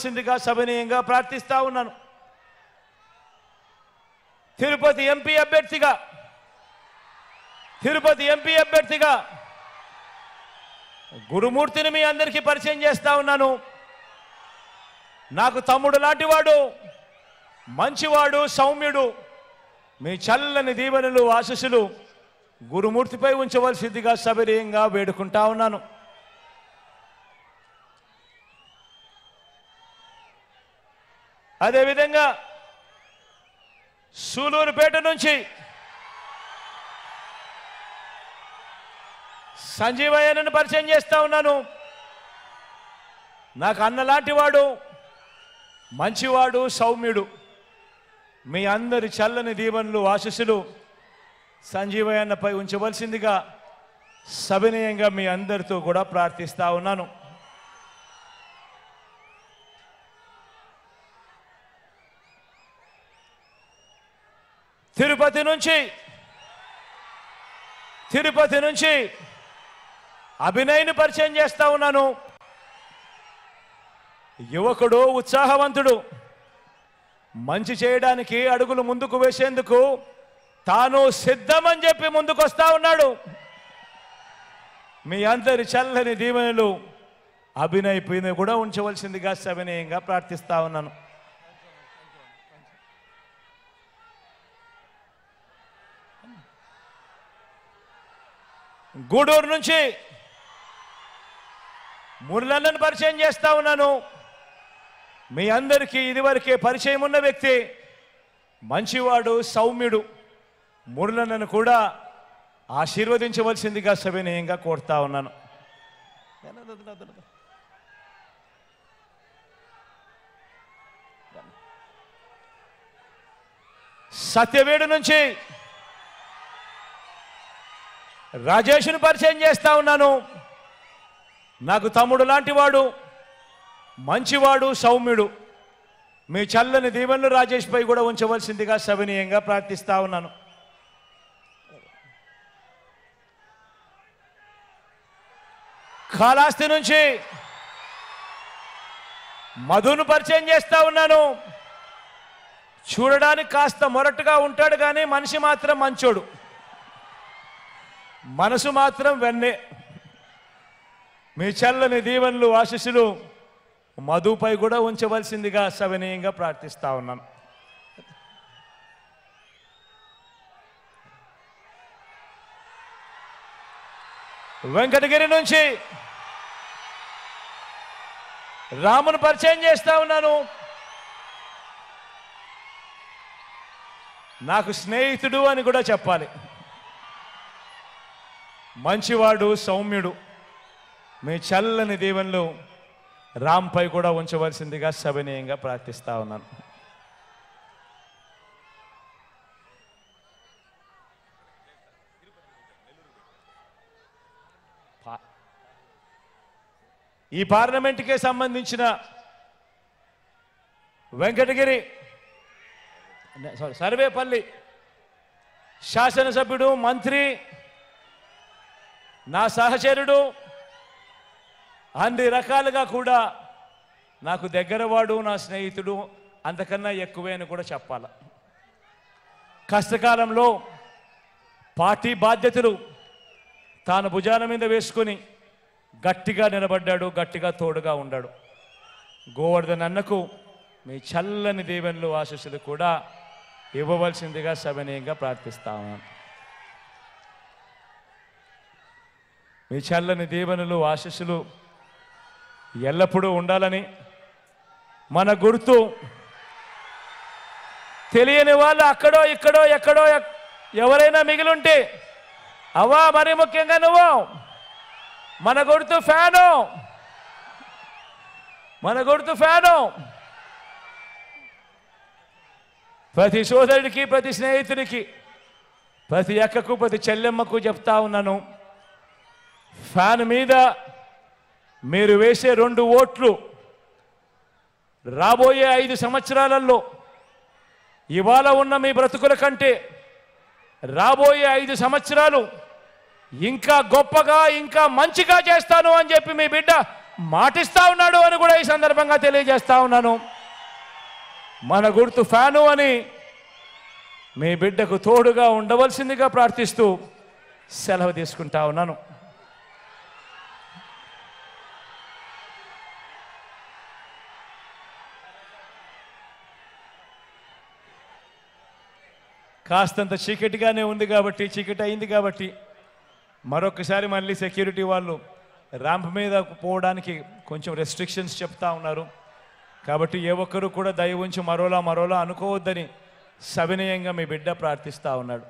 సిందిగా సవినయంగా ప్రార్థిస్తా ఉన్నాను. తిరుపతి ఎంపీ అభ్యర్థిగా గురుమూర్తిని మీ అందరికీ పరిచయం చేస్తా ఉన్నాను. నాకు తమ్ముడు లాంటివాడు, మంచివాడు, సౌమ్యుడు. మీ చల్లని దీవెనలు ఆశీస్సులు గురుమూర్తిపై ఉంచవలసిందిగా సవినయంగా వేడుకుంటా ఉన్నాను. అదేవిధంగా సూలూరుపేట నుంచి సంజీవయ్యను పరిచయం చేస్తా ఉన్నాను. నాకు అన్నలాంటి వాడు, మంచివాడు, సౌమ్యుడు. మీ అందరి చల్లని దీవెనలు ఆశీస్సులు సంజీవయ్యపై ఉంచవలసిందిగా సవినయంగా మీ అందరితో కూడా ప్రార్థిస్తా ఉన్నాను. తిరుపతి నుంచి అభినయ్ని పరిచయం చేస్తా ఉన్నాను. యువకుడు, ఉత్సాహవంతుడు, మంచి చేయడానికి అడుగులు ముందుకు వేసేందుకు తాను సిద్ధమని చెప్పి ముందుకు వస్తా ఉన్నాడు. మీ అందరి చల్లని దీవెనలు అభినయ్ పైన కూడా ఉంచవలసిందిగా సవినయంగా ప్రార్థిస్తా ఉన్నాను. గూడూరు నుంచి మురళన్నను పరిచయం చేస్తా ఉన్నాను. మీ అందరికీ ఇదివరకే పరిచయం ఉన్న వ్యక్తి, మంచివాడు, సౌమ్యుడు. మురళన్నను కూడా ఆశీర్వదించవలసిందిగా సవినయంగా కోరుతా ఉన్నాను. సత్యవేడు నుంచి రాజేష్ను పరిచయం చేస్తా ఉన్నాను. నాకు తమ్ముడు లాంటివాడు, మంచివాడు, సౌమ్యుడు. మీ చల్లని దీవెనలు రాజేష్పై కూడా ఉంచవలసిందిగా సవినయంగా ప్రార్థిస్తా ఉన్నాను. కాళహస్తి నుంచి మధును పరిచయం చేస్తా ఉన్నాను. చూడడానికి కాస్త మొరటుగా ఉంటాడు కానీ మనిషి మాత్రం మంచోడు, మనసు మాత్రం వెన్నే. మీ చల్లని దీవెనలు ఆశీస్సులు మధుపై కూడా ఉంచవలసిందిగా సవినయంగా ప్రార్థిస్తా ఉన్నాను. వెంకటగిరి నుంచి రామును పరిచయం చేస్తా ఉన్నాను. నాకు స్నేహితుడు అని కూడా చెప్పాలి. మంచివాడు, సౌమ్యుడు. మీ చల్లని దీవెనలు రాంపై కూడా ఉంచవలసిందిగా సవినయంగా ప్రార్థిస్తా ఉన్నాను. ఈ పార్లమెంటుకే సంబంధించిన వెంకటగిరి సర్వేపల్లి శాసనసభ్యుడు, మంత్రి, నా సహచరుడు, అన్ని రకాలుగా కూడా నాకు దగ్గరవాడు, నా స్నేహితుడు, అంతకన్నా ఎక్కువే అని కూడా చెప్పాల. కష్టకాలంలో పార్టీ బాధ్యతలు తాను భుజాల మీద వేసుకొని గట్టిగా నిలబడ్డాడు, గట్టిగా తోడుగా ఉన్నాడు. గోవర్ధన్ అన్నకు మీ చల్లని దీవెనలు ఆశీస్సులు కూడా ఇవ్వవలసిందిగా సవినయంగా ప్రార్థిస్తాము. మీ చల్లని దీవెనలు ఆశీస్సులు ఎల్లప్పుడూ ఉండాలని, మన గుర్తు తెలియని వాళ్ళు అక్కడో ఇక్కడో ఎక్కడో ఎవరైనా మిగిలింటే, అవ్వా మరీ ముఖ్యంగా నువ్వు మన గుర్తు ఫ్యాను, మన గుర్తు ఫ్యాను. ప్రతి సోదరుడికి, ప్రతి స్నేహితుడికి, ప్రతి అక్కకు, ప్రతి చెల్లెమ్మకు చెప్తా ఉన్నాను, ఫ్యాన్ మీద మీరు వేసే 2 ఓట్లు రాబోయే 5 సంవత్సరాలలో ఇవాళ ఉన్న మీ బ్రతుకుల కంటే రాబోయే 5 సంవత్సరాలు ఇంకా గొప్పగా, ఇంకా మంచిగా చేస్తాను అని చెప్పి మీ బిడ్డ మాటిస్తా ఉన్నాడు అని కూడా ఈ సందర్భంగా తెలియజేస్తా ఉన్నాను. మన గుర్తు ఫ్యాను అని మీ బిడ్డకు తోడుగా ఉండవలసిందిగా ప్రార్థిస్తూ సెలవు తీసుకుంటా ఉన్నాను. కాస్తంత చీకటిగానే ఉంది కాబట్టి, చీకటి అయింది కాబట్టి మరొకసారి మళ్ళీ సెక్యూరిటీ వాళ్ళు ర్యాంప్ మీద పోవడానికి కొంచెం రెస్ట్రిక్షన్స్ చెప్తా ఉన్నారు. కాబట్టి ఏ ఒక్కరు కూడా దయ ఉంచి మరోలా అనుకోవద్దని సవినయంగా మీ బిడ్డ ప్రార్థిస్తూ ఉన్నాడు.